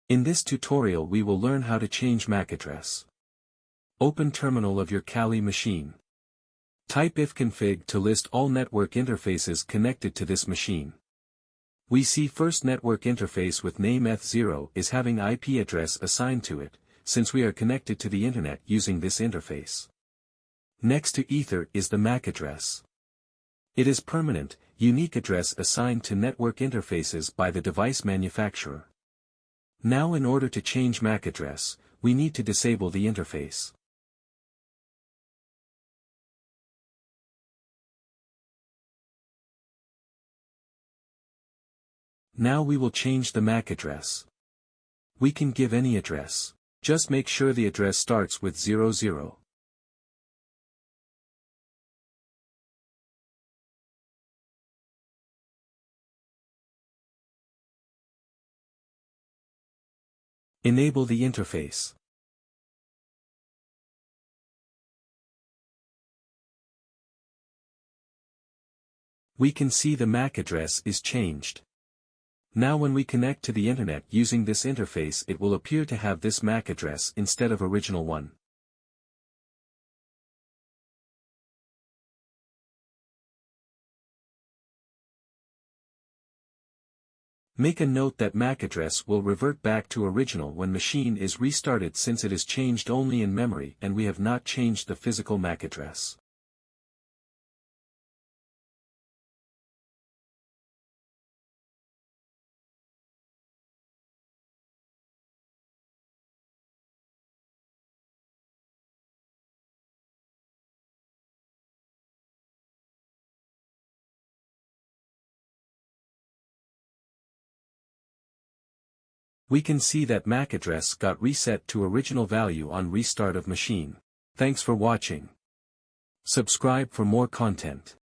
In this tutorial we will learn how to change MAC address. Open terminal of your Kali machine. Type ifconfig to list all network interfaces connected to this machine. We see first network interface with name eth0 is having IP address assigned to it, since we are connected to the internet using this interface. Next to ether is the MAC address. It is permanent, unique address assigned to network interfaces by the device manufacturer. Now in order to change MAC address, we need to disable the interface. Now we will change the MAC address. We can give any address. Just make sure the address starts with 00. Enable the interface. We can see the MAC address is changed. Now when we connect to the internet using this interface it will appear to have this MAC address instead of original one. Make a note that MAC address will revert back to original when machine is restarted since it is changed only in memory and we have not changed the physical MAC address. We can see that MAC address got reset to original value on restart of machine. Thanks for watching. Subscribe for more content.